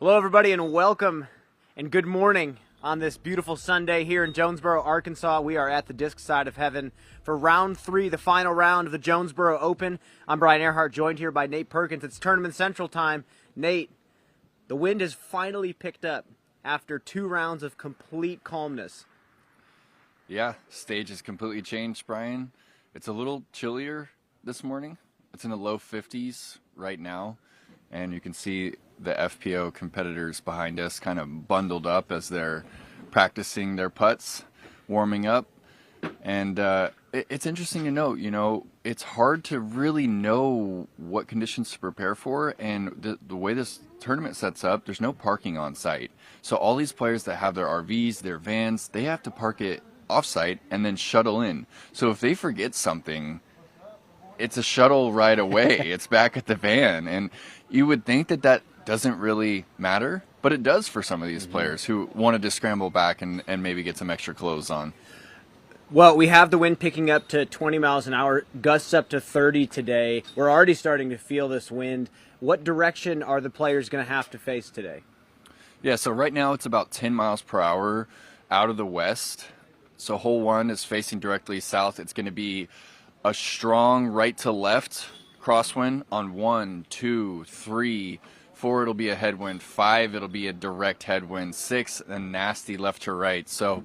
Hello, everybody, and welcome and good morning on this beautiful Sunday here in Jonesboro, Arkansas. We are at the disc side of heaven for round 3, the final round of the Jonesboro Open. I'm Brian Earhart, joined here by Nate Perkins. It's Tournament Central time. Nate, the wind has finally picked up after 2 rounds of complete calmness. Yeah, stage has completely changed, Brian. It's a little chillier this morning. It's in the low 50s right now, and you can see the FPO competitors behind us kind of bundled up as they're practicing their putts, warming up. And it's interesting to note, it's hard to really know what conditions to prepare for. And the way this tournament sets up, there's no parking on site. So all these players that have their RVs, their vans, they have to park it off site and then shuttle in. So if they forget something, it's a shuttle right away. It's back at the van. And you would think that doesn't really matter, but it does for some of these players who wanted to scramble back and maybe get some extra clothes on. Well, we have the wind picking up to 20 miles an hour, gusts up to 30 today. We're already starting to feel this wind. What direction are the players going to have to face today? Yeah, so right now it's about 10 miles per hour out of the west. So hole 1 is facing directly south. It's going to be a strong right to left crosswind on 1, 2, 3, 4, it'll be a headwind. 5, it'll be a direct headwind. 6, a nasty left to right. So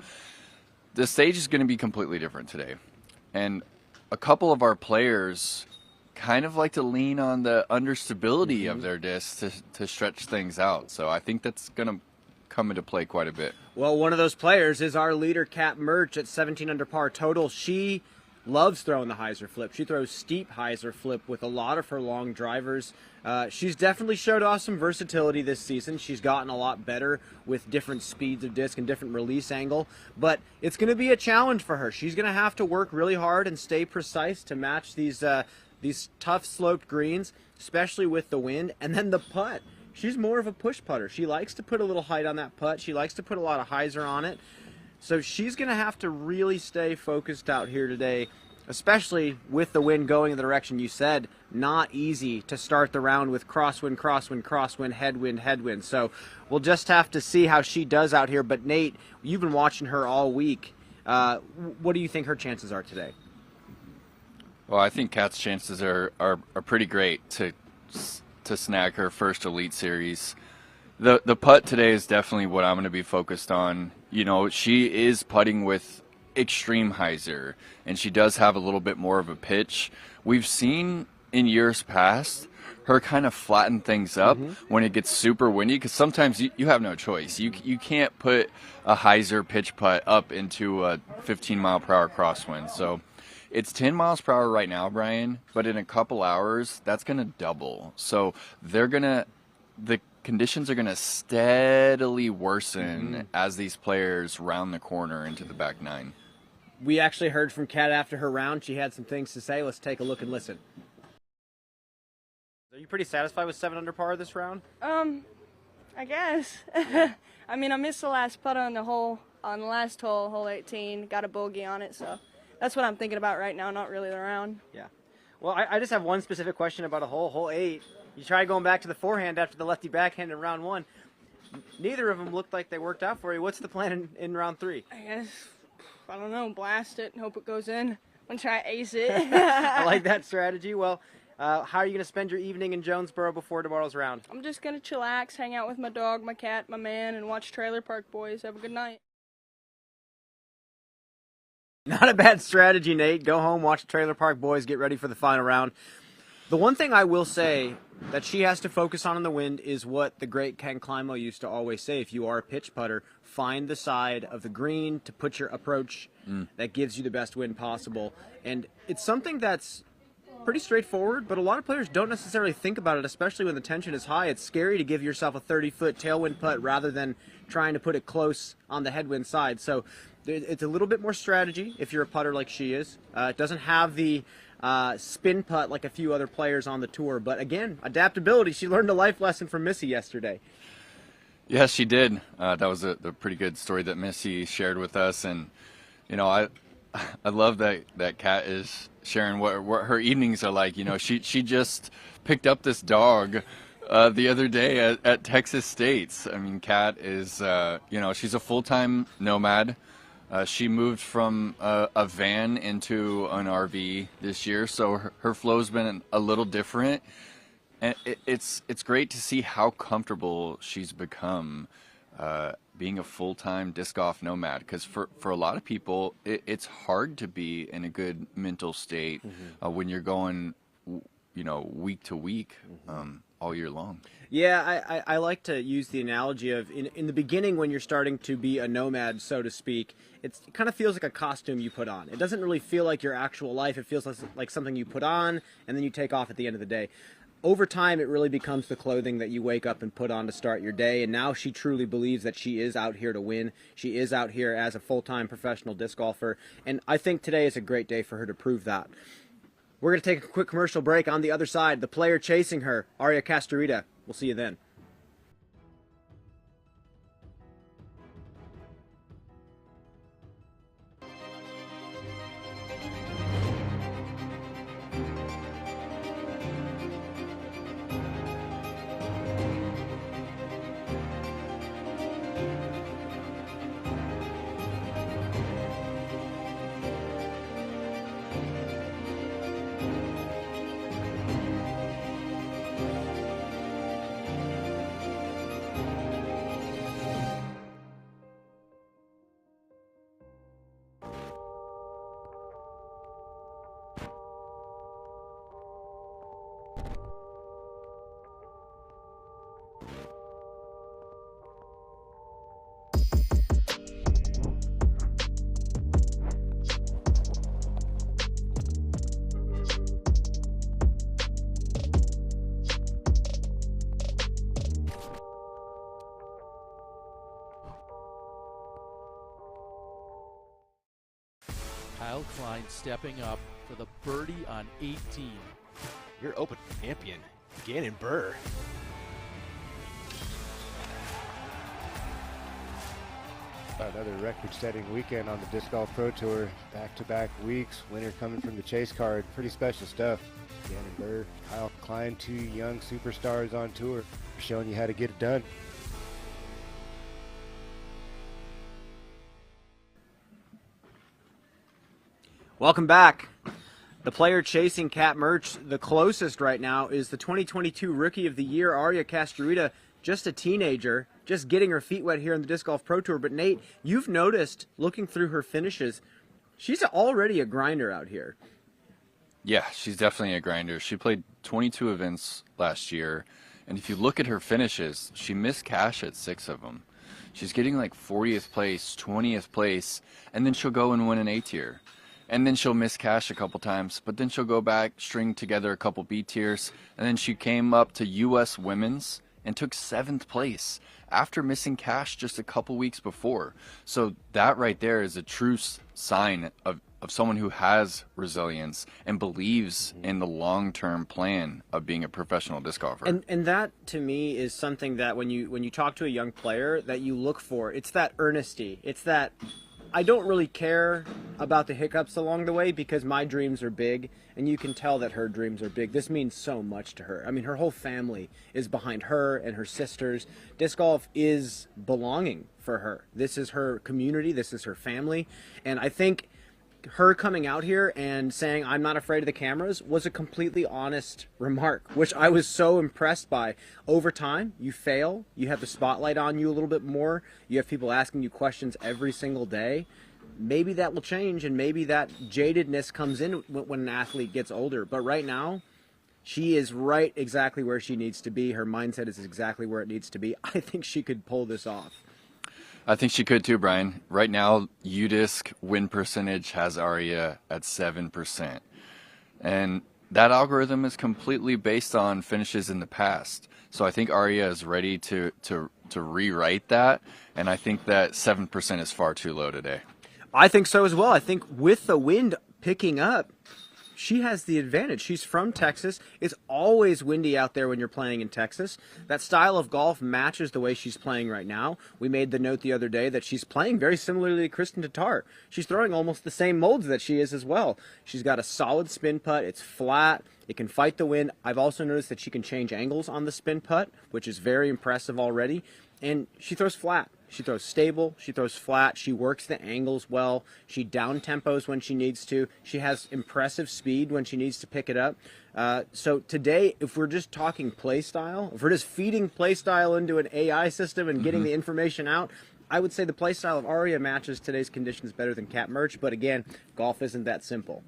the stage is going to be completely different today. And a couple of our players kind of like to lean on the understability of their discs to stretch things out. So I think that's going to come into play quite a bit. Well, one of those players is our leader, Kat Murch, at 17 under par total. She loves throwing the hyzer flip. She throws steep hyzer flip with a lot of her long drivers. She's definitely showed off some versatility this season. She's gotten a lot better with different speeds of disc and different release angle, but it's going to be a challenge for her. She's going to have to work really hard and stay precise to match these tough sloped greens, especially with the wind. And then the putt. She's more of a push putter. She likes to put a little height on that putt. She likes to put a lot of hyzer on it. So she's going to have to really stay focused out here today, especially with the wind going in the direction you said. Not easy to start the round with crosswind, crosswind, crosswind, headwind, headwind. So we'll just have to see how she does out here. But Nate, you've been watching her all week. What do you think her chances are today? Well, I think Kat's chances are pretty great to snag her first Elite Series. The putt today is definitely what I'm going to be focused on. She is putting with extreme hyzer, and she does have a little bit more of a pitch. We've seen in years past her kind of flatten things up when it gets super windy, because sometimes you have no choice. You can't put a hyzer pitch putt up into a 15 mile per hour crosswind. So it's 10 miles per hour right now, Brian, but in a couple hours that's going to double. So the conditions are going to steadily worsen as these players round the corner into the back 9. We actually heard from Kat after her round. She had some things to say. Let's take a look and listen. Are you pretty satisfied with 7 under par this round? I guess. I mean, I missed the last putt on the last hole, hole 18. Got a bogey on it, so that's what I'm thinking about right now, not really the round. Yeah. Well, I just have one specific question about a hole 8. You tried going back to the forehand after the lefty backhand in round 1. Neither of them looked like they worked out for you. What's the plan in round 3? I guess, I don't know, blast it and hope it goes in. I'm going to try to ace it. I like that strategy. Well, how are you going to spend your evening in Jonesboro before tomorrow's round? I'm just going to chillax, hang out with my dog, my cat, my man, and watch Trailer Park Boys. Have a good night. Not a bad strategy, Nate. Go home, watch Trailer Park Boys, get ready for the final round. The one thing I will say that she has to focus on in the wind is what the great Ken Climo used to always say. If you are a pitch putter, find the side of the green to put your approach that gives you the best wind possible. And it's something that's pretty straightforward, but a lot of players don't necessarily think about it, especially when the tension is high. It's scary to give yourself a 30-foot tailwind putt rather than trying to put it close on the headwind side. So it's a little bit more strategy if you're a putter like she is. It doesn't have the spin putt like a few other players on the tour. But again, adaptability. She learned a life lesson from Missy yesterday. Yes, she did. That was a pretty good story that Missy shared with us. And, I love that Kat is sharing what her evenings are like. She just picked up this dog The other day at Texas State's. I mean, Kat is, she's a full-time nomad. She moved from a van into an RV this year, so her flow's been a little different. And it's great to see how comfortable she's become being a full-time disc golf nomad. Because for a lot of people, it's hard to be in a good mental state when you're going, week to week. All year long. Yeah, I like to use the analogy of in the beginning when you're starting to be a nomad, so to speak, it kind of feels like a costume you put on. It doesn't really feel like your actual life. It feels like something you put on and then you take off at the end of the day. Over time, it really becomes the clothing that you wake up and put on to start your day, and now she truly believes that she is out here to win. She is out here as a full-time professional disc golfer, and I think today is a great day for her to prove that. We're going to take a quick commercial break. On the other side, the player chasing her, Aria Castruita. We'll see you then. Kyle Klein stepping up for the birdie on 18. Your Open champion, Gannon Burr. Another record-setting weekend on the Disc Golf Pro Tour. Back-to-back weeks. Winner coming from the chase card. Pretty special stuff. Gannon Burr, Kyle Klein, two young superstars on tour, showing you how to get it done. Welcome back. The player chasing Kat Mertz, the closest right now, is the 2022 Rookie of the Year, Aria Castruita, just a teenager, just getting her feet wet here in the Disc Golf Pro Tour. But Nate, you've noticed, looking through her finishes, she's already a grinder out here. Yeah, she's definitely a grinder. She played 22 events last year, and if you look at her finishes, she missed cash at 6 of them. She's getting like 40th place, 20th place, and then she'll go and win an A tier. And then she'll miss cash a couple times, but then she'll go back, string together a couple B tiers, and then she came up to U.S. Women's and took 7th place after missing cash just a couple weeks before. So that right there is a true sign of someone who has resilience and believes in the long-term plan of being a professional disc golfer. And that, to me, is something that when you talk to a young player that you look for. It's that earnesty. It's that I don't really care about the hiccups along the way because my dreams are big, and you can tell that her dreams are big. This means so much to her. I mean, her whole family is behind her and her sisters. Disc golf is belonging for her. This is her community. This is her family. And I think her coming out here and saying, I'm not afraid of the cameras, was a completely honest remark, which I was so impressed by. Over time, you fail, you have the spotlight on you a little bit more, you have people asking you questions every single day. Maybe that will change, and maybe that jadedness comes in when an athlete gets older. But right now, she is right exactly where she needs to be. Her mindset is exactly where it needs to be. I think she could pull this off. I think she could too, Brian. Right now, UDisc win percentage has Aria at 7%. And that algorithm is completely based on finishes in the past. So I think Aria is ready to rewrite that. And I think that 7% is far too low today. I think so as well. I think with the wind picking up, she has the advantage. She's from Texas. It's always windy out there when you're playing in Texas. That style of golf matches the way she's playing right now. We made the note the other day that she's playing very similarly to Kristen Tatar. She's throwing almost the same molds that she is as well. She's got a solid spin putt. It's flat. It can fight the wind. I've also noticed that she can change angles on the spin putt, which is very impressive already. And she throws flat. She throws stable. She throws flat. She works the angles well. She down tempos when she needs to. She has impressive speed when she needs to pick it up. So today, if we're just talking play style, if we're just feeding play style into an AI system and getting the information out, I would say the play style of Aria matches today's conditions better than Kat Mertsch. But again, golf isn't that simple.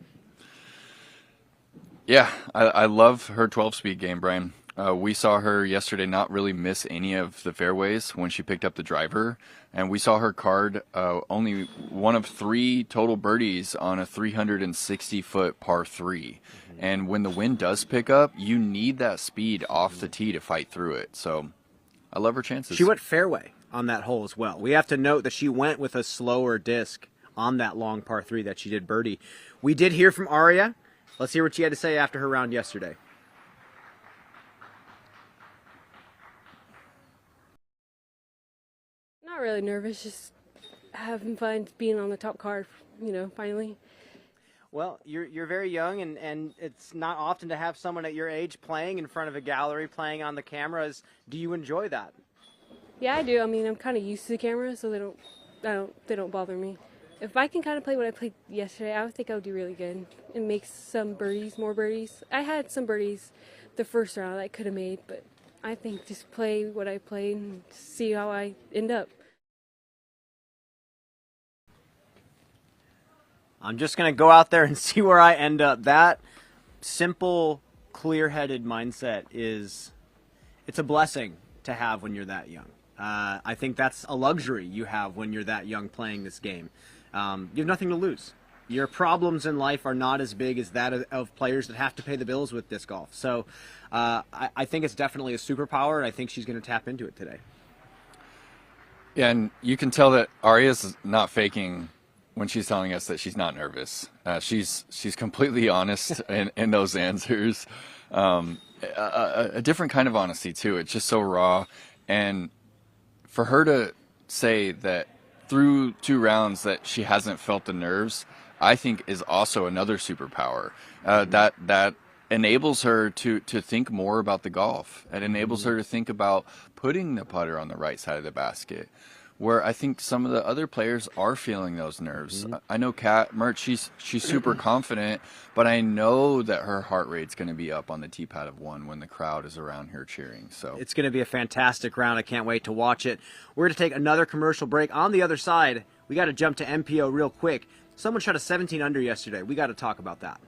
Yeah, I love her 12-speed game, Brian. We saw her yesterday not really miss any of the fairways when she picked up the driver, and we saw her card only one of 3 total birdies on a 360-foot par 3. And when the wind does pick up, you need that speed off the tee to fight through it. So I love her chances. She went fairway on that hole as well. We have to note that she went with a slower disc on that long par 3 that she did birdie. We did hear from Aria. Let's hear what she had to say after her round yesterday. Not really nervous, just having fun being on the top card, finally. Well, you're very young, and it's not often to have someone at your age playing in front of a gallery, playing on the cameras. Do you enjoy that? Yeah, I do. I mean, I'm kind of used to the cameras, so they don't bother me. If I can kind of play what I played yesterday, I would think I would do really good and make some birdies, more birdies. I had some birdies the first round that I could have made, but I think just play what I played and see how I end up. I'm just going to go out there and see where I end up. That simple, clear-headed mindset it's a blessing to have when you're that young. I think that's a luxury you have when you're that young playing this game. You have nothing to lose. Your problems in life are not as big as that of players that have to pay the bills with disc golf. So I think it's definitely a superpower, and I think she's going to tap into it today. Yeah, and you can tell that Aria's not faking when she's telling us that she's not nervous. She's completely honest in those answers. A different kind of honesty, too. It's just so raw. And for her to say that through 2 rounds that she hasn't felt the nerves, I think is also another superpower. That enables her to think more about the golf. It enables her to think about putting the putter on the right side of the basket, where I think some of the other players are feeling those nerves. I know Kat Mertsch, she's super confident, but I know that her heart rate's going to be up on the tee pad of 1 when the crowd is around her cheering. So it's going to be a fantastic round. I can't wait to watch it. We're going to take another commercial break. On the other side, we got to jump to MPO real quick. Someone shot a 17 under yesterday. We got to talk about that.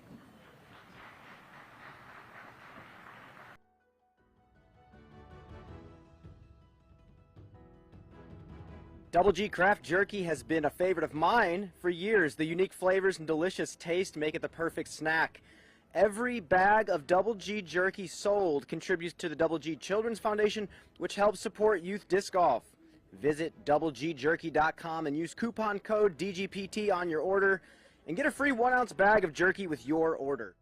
Double G Craft Jerky has been a favorite of mine for years. The unique flavors and delicious taste make it the perfect snack. Every bag of Double G Jerky sold contributes to the Double G Children's Foundation, which helps support youth disc golf. Visit doublegjerky.com and use coupon code DGPT on your order and get a free 1-ounce bag of jerky with your order.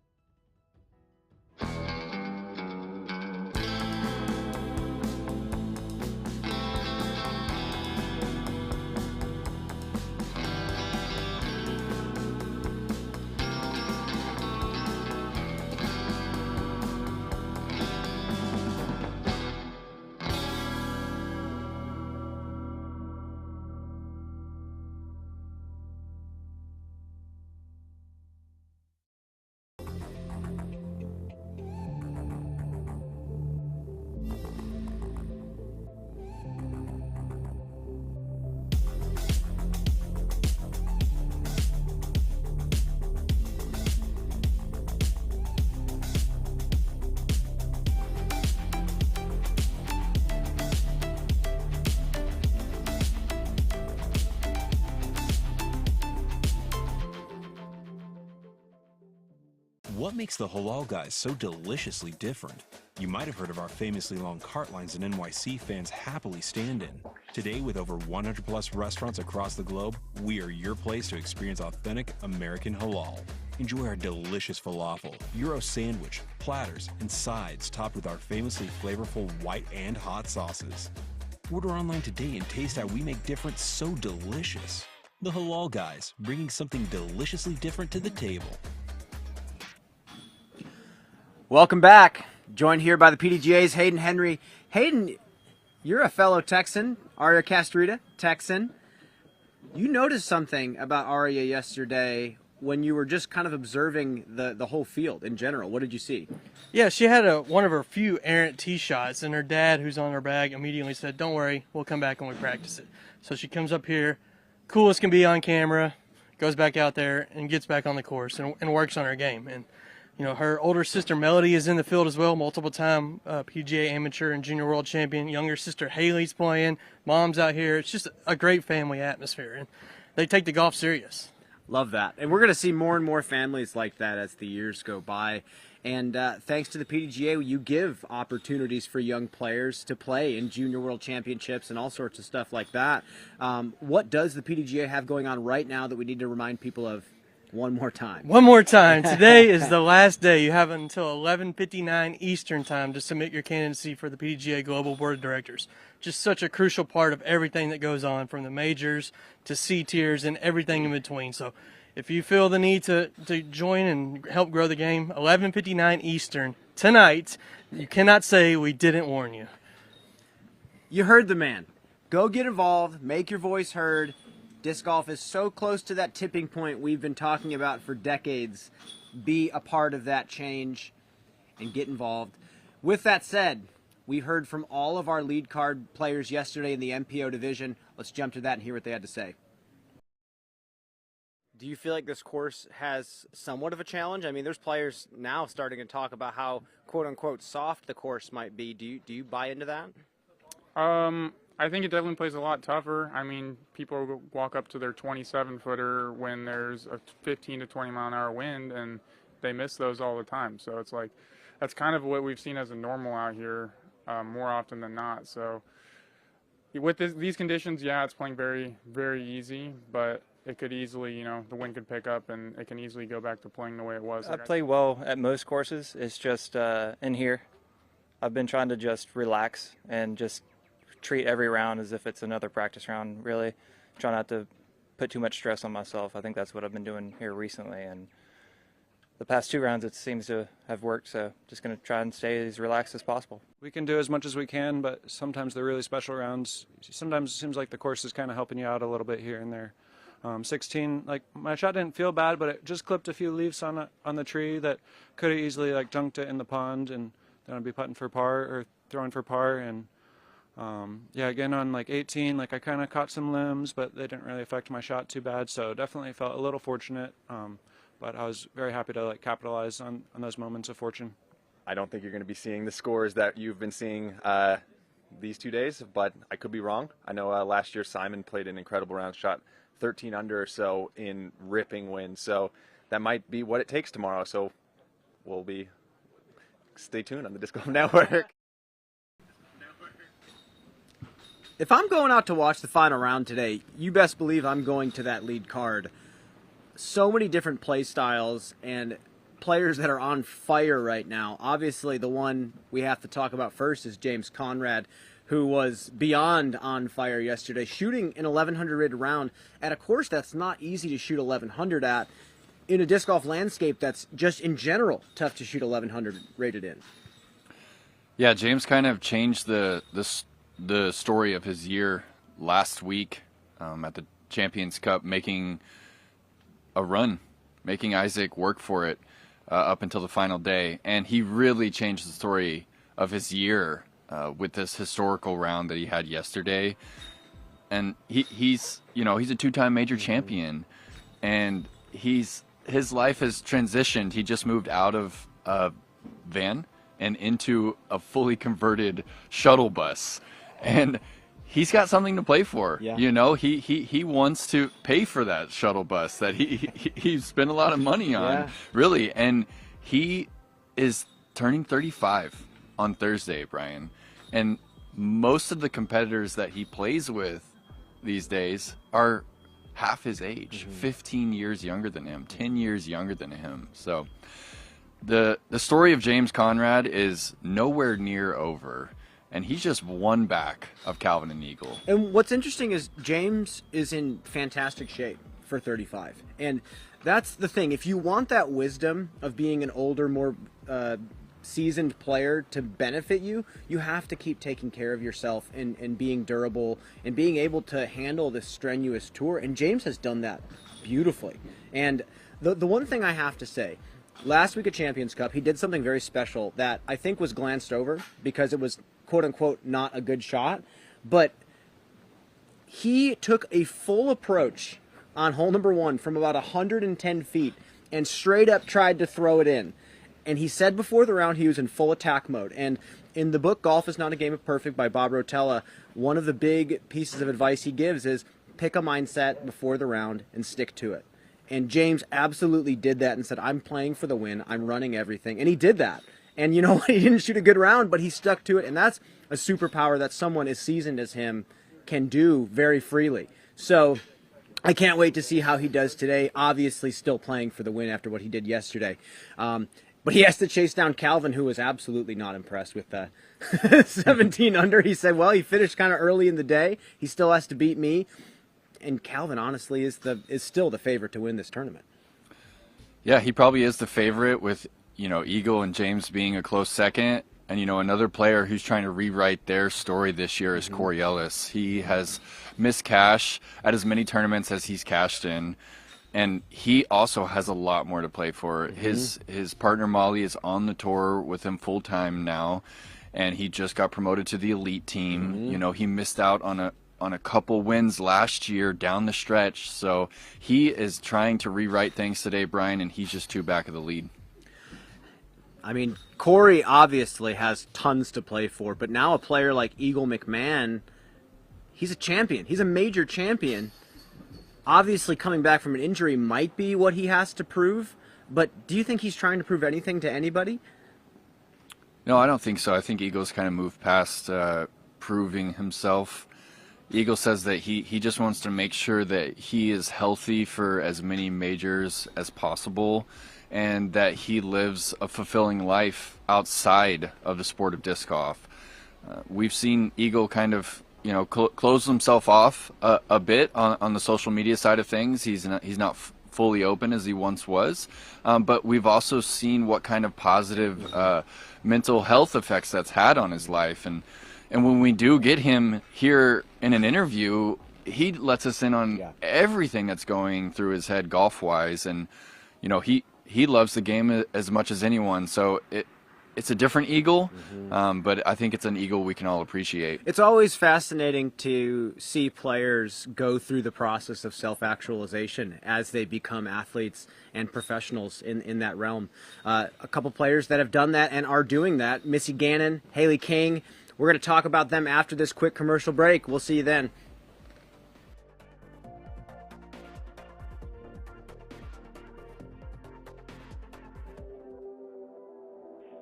What makes the Halal Guys so deliciously different? You might have heard of our famously long cart lines that NYC fans happily stand in. Today, with over 100 plus restaurants across the globe, we are your place to experience authentic American halal. Enjoy our delicious falafel, Euro sandwich, platters, and sides topped with our famously flavorful white and hot sauces. Order online today and taste how we make different so delicious. The Halal Guys, bringing something deliciously different to the table. Welcome back. Joined here by the PDGA's Hayden Henry. Hayden, you're a fellow Texan, Aria Castruita, Texan. You noticed something about Aria yesterday when you were just kind of observing the whole field in general. What did you see? Yeah, she had one of her few errant tee shots, and her dad, who's on her bag, immediately said, "Don't worry, we'll come back and we practice it." So she comes up here, cool as can be on camera, goes back out there and gets back on the course and works on her game. And you know, her older sister Melody is in the field as well, multiple-time PGA amateur and junior world champion. Younger sister Haley's playing. Mom's out here. It's just a great family atmosphere, and they take the golf serious. Love that. And we're going to see more and more families like that as the years go by. And thanks to the PDGA, you give opportunities for young players to play in junior world championships and all sorts of stuff like that. What does the PDGA have going on right now that we need to remind people of one more time? One more time. Today is the last day. You have until 11:59 Eastern time to submit your candidacy for the PDGA Global Board of Directors. Just such a crucial part of everything that goes on, from the majors to C tiers and everything in between. So if you feel the need to join and help grow the game, 11:59 Eastern tonight, you cannot say we didn't warn you. You heard the man. Go get involved. Make your voice heard. Disc golf is so close to that tipping point we've been talking about for decades. Be a part of that change and get involved. With that said, we heard from all of our lead card players yesterday in the MPO division. Let's jump to that and hear what they had to say. Do you feel like this course has somewhat of a challenge? I mean, there's players now starting to talk about how quote-unquote soft the course might be. Do you buy into that? I think it definitely plays a lot tougher. I mean, people walk up to their 27-footer when there's a 15 to 20 mile an hour wind, and they miss those all the time. So it's like, that's kind of what we've seen as a normal out here more often than not. So with these conditions, yeah, it's playing very, very easy, but it could easily, you know, the wind could pick up and it can easily go back to playing the way it was. I play well at most courses. It's just in here, I've been trying to just relax and just treat every round as if it's another practice round, really. Try not to put too much stress on myself. I think that's what I've been doing here recently, and the past two rounds it seems to have worked, so just going to try and stay as relaxed as possible. We can do as much as we can, but sometimes the really special rounds, sometimes it seems like the course is kind of helping you out a little bit here and there. 16, like my shot didn't feel bad, but it just clipped a few leaves on the tree that could have easily like dunked it in the pond, and then I'd be putting for par or throwing for par. And yeah, again on like 18, like I kind of caught some limbs, but they didn't really affect my shot too bad. So definitely felt a little fortunate, but I was very happy to like capitalize on those moments of fortune. I don't think you're going to be seeing the scores that you've been seeing these 2 days, but I could be wrong. I know last year Simon played an incredible round, shot 13 under or so in ripping wind. So that might be what it takes tomorrow. So we'll stay tuned on the Disc Golf Network. If I'm going out to watch the final round today, you best believe I'm going to that lead card. So many different play styles and players that are on fire right now. Obviously, the one we have to talk about first is James Conrad, who was beyond on fire yesterday, shooting an 1100 rated round at a course that's not easy to shoot 1100 at, in a disc golf landscape that's just in general tough to shoot 1100 rated in. Yeah, James kind of changed the story of his year last week at the Champions Cup, making a run, making Isaac work for it up until the final day. And he really changed the story of his year with this historical round that he had yesterday. And he's a two-time major champion, and his life has transitioned. He just moved out of a van and into a fully converted shuttle bus, and he's got something to play for. Yeah. You know, he wants to pay for that shuttle bus that he spent a lot of money on, Yeah. really. And he is turning 35 on Thursday, Brian. And most of the competitors that he plays with these days half his age, 15 years younger than him, 10 years younger than him. So the story of James Conrad is nowhere near over, and he's just one back of Calvin and Eagle. And what's interesting is James is in fantastic shape for 35. And that's the thing. If you want that wisdom of being an older, more seasoned player to benefit you, you have to keep taking care of yourself and being durable and being able to handle this strenuous tour. And James has done that beautifully. And the one thing I have to say, last week at Champions Cup, he did something very special that I think was glanced over because it was, quote-unquote, not a good shot. But he took a full approach on hole number 1 from about 110 feet and straight up tried to throw it in. And he said before the round he was in full attack mode. And in the book, Golf is Not a Game of Perfect by Bob Rotella, one of the big pieces of advice he gives is pick a mindset before the round and stick to it. And James absolutely did that and said, I'm playing for the win. I'm running everything. And he did that. And you know what? He didn't shoot a good round, but he stuck to it. And that's a superpower that someone as seasoned as him can do very freely. So I can't wait to see how he does today. Obviously still playing for the win after what he did yesterday. But he has to chase down Calvin, who was absolutely not impressed with 17 under. He said, well, he finished kind of early in the day. He still has to beat me. And Calvin, honestly, is still the favorite to win this tournament. Yeah, he probably is the favorite with, Eagle and James being a close second. And, another player who's trying to rewrite their story this year is Corey Ellis. He has missed cash at as many tournaments as he's cashed in. And he also has a lot more to play for. His partner Molly is on the tour with him full time now, and he just got promoted to the elite team. He missed out on a couple wins last year down the stretch. So he is trying to rewrite things today, Brian, and he's just 2 back of the lead. I mean, Corey obviously has tons to play for, but now a player like Eagle McMahon, he's a champion. He's a major champion. Obviously, coming back from an injury might be what he has to prove, but do you think he's trying to prove anything to anybody? No, I don't think so. I think Eagle's kind of moved past proving himself. Eagle says that he just wants to make sure that he is healthy for as many majors as possible and that he lives a fulfilling life outside of the sport of disc golf. We've seen Eagle kind of close himself off a bit on the social media side of things. He's not fully open as he once was, but we've also seen what kind of positive mental health effects that's had on his life. And when we do get him here in an interview, he lets us in on everything that's going through his head golf-wise. And he loves the game as much as anyone. So it's a different Eagle, but I think it's an Eagle we can all appreciate. It's always fascinating to see players go through the process of self-actualization as they become athletes and professionals in that realm. A couple players that have done that and are doing that, Missy Gannon, Haley King. We're going to talk about them after this quick commercial break. We'll see you then.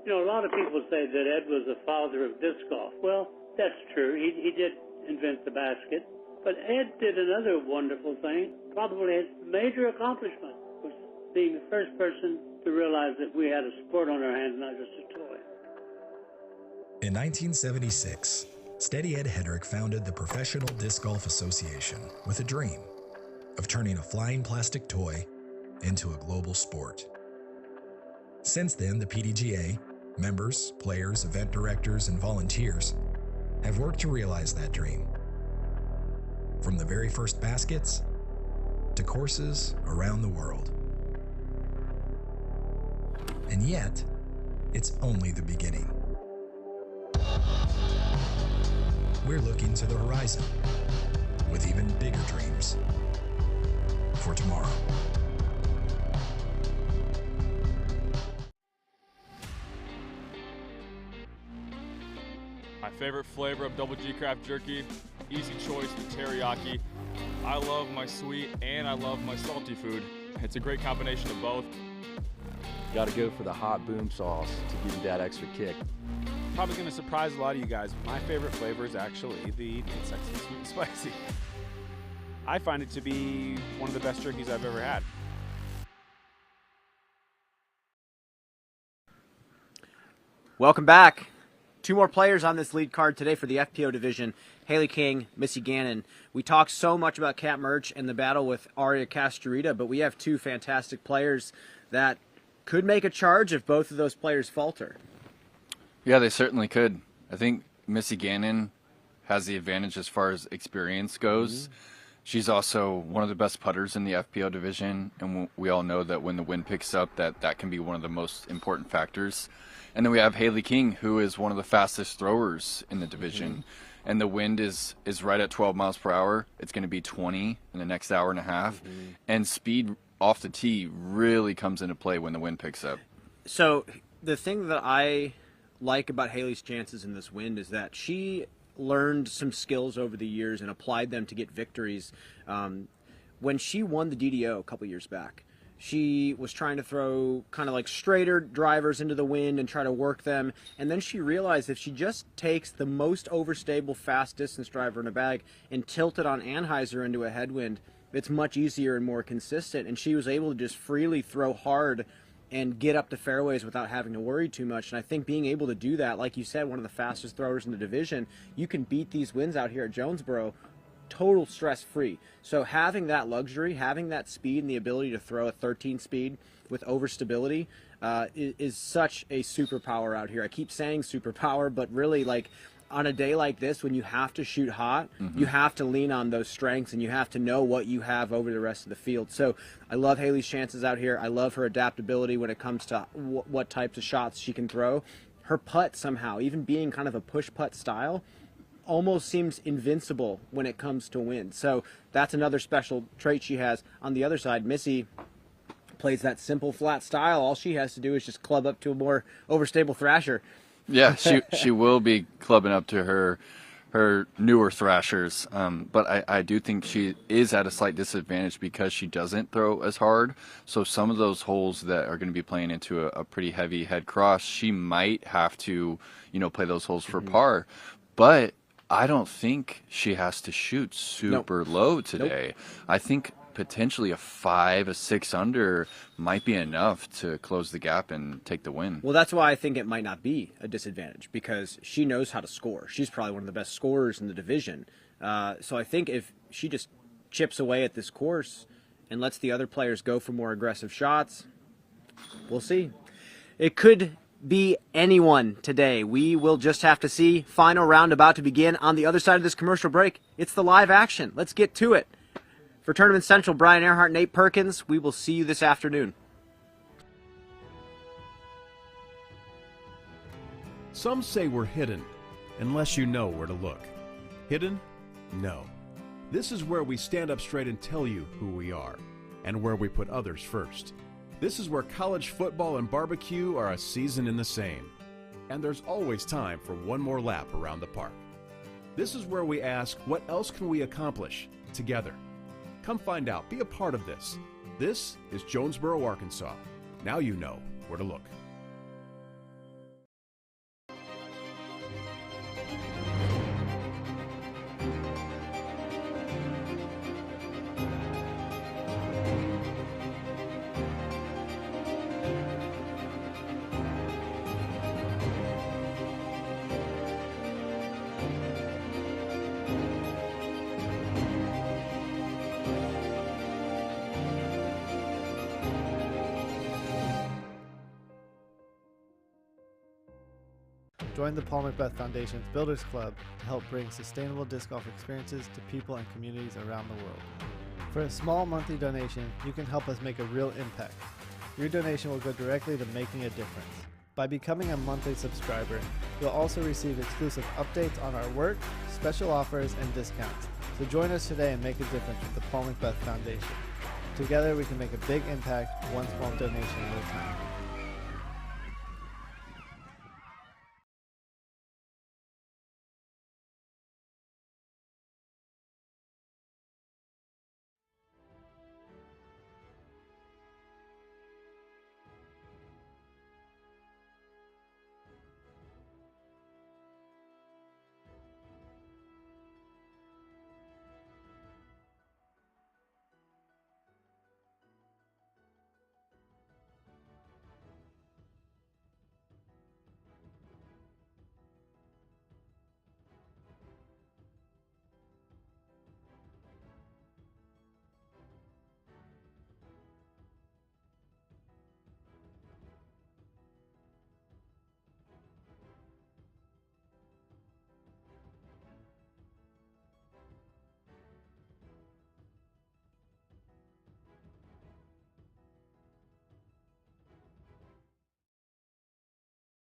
A lot of people say that Ed was the father of disc golf. Well, that's true. He did invent the basket. But Ed did another wonderful thing, probably his major accomplishment, was being the first person to realize that we had a sport on our hands, not just a toy. In 1976, Steady Ed Hedrick founded the Professional Disc Golf Association with a dream of turning a flying plastic toy into a global sport. Since then, the PDGA, members, players, event directors, and volunteers have worked to realize that dream. From the very first baskets to courses around the world. And yet, it's only the beginning. We're looking to the horizon with even bigger dreams for tomorrow. My favorite flavor of Double G Craft Jerky, easy choice, the teriyaki. I love my sweet and I love my salty food. It's a great combination of both. Got to go for the hot boom sauce to give you that extra kick. Probably going to surprise a lot of you guys. My favorite flavor is actually the Sexy Sweet and Spicy. I find it to be one of the best jerkies I've ever had. Welcome back. 2 more players on this lead card today for the FPO division, Haley King, Missy Gannon. We talked so much about Kat Murch and the battle with Aria Castruita, but we have 2 fantastic players that could make a charge if both of those players falter. Yeah, they certainly could. I think Missy Gannon has the advantage as far as experience goes. She's also one of the best putters in the FPO division, and we all know that when the wind picks up, that can be one of the most important factors. And then we have Haley King, who is one of the fastest throwers in the division. And the wind is right at 12 miles per hour. It's going to be 20 in the next hour and a half. And speed off the tee really comes into play when the wind picks up. So the thing that I like about Haley's chances in this wind is that she learned some skills over the years and applied them to get victories. When she won the DDO a couple years back, she was trying to throw kind of like straighter drivers into the wind and try to work them, and then she realized if she just takes the most overstable fast distance driver in a bag and tilt it on Anheuser into a headwind, it's much easier and more consistent, and she was able to just freely throw hard and get up the fairways without having to worry too much. And I think being able to do that, like you said, one of the fastest throwers in the division, you can beat these winds out here at Jonesboro total stress-free. So having that luxury, having that speed and the ability to throw a 13 speed with overstability is such a superpower out here. I keep saying superpower, but really, like, on a day like this when you have to shoot hot, you have to lean on those strengths and you have to know what you have over the rest of the field. So I love Haley's chances out here. I love her adaptability when it comes to what types of shots she can throw. Her putt somehow, even being kind of a push putt style, almost seems invincible when it comes to wind. So that's another special trait she has. On the other side, Missy plays that simple flat style. All she has to do is just club up to a more overstable thrasher. Yeah, she will be clubbing up to her newer thrashers, but I do think she is at a slight disadvantage because she doesn't throw as hard. So some of those holes that are going to be playing into a pretty heavy head cross, she might have to, play those holes for par. But I don't think she has to shoot super low today. I think potentially a 5, a 6 under might be enough to close the gap and take the win. Well, that's why I think it might not be a disadvantage, because she knows how to score. She's probably one of the best scorers in the division. So I think if she just chips away at this course and lets the other players go for more aggressive shots, we'll see. It could be anyone today. We will just have to see. Final round about to begin. On the other side of this commercial break, it's the live action. Let's get to it. For Tournament Central, Brian Earhart, Nate Perkins, we will see you this afternoon. Some say we're hidden, unless you know where to look. Hidden? No. This is where we stand up straight and tell you who we are, and where we put others first. This is where college football and barbecue are a season in the same. And there's always time for one more lap around the park. This is where we ask, what else can we accomplish together? Come find out. Be a part of this. This is Jonesboro, Arkansas. Now you know where to look. Join the Paul Macbeth Foundation's Builders Club to help bring sustainable disc golf experiences to people and communities around the world. For a small monthly donation, you can help us make a real impact. Your donation will go directly to making a difference. By becoming a monthly subscriber, you'll also receive exclusive updates on our work, special offers, and discounts. So join us today and make a difference with the Paul Macbeth Foundation. Together we can make a big impact, one small donation at a time.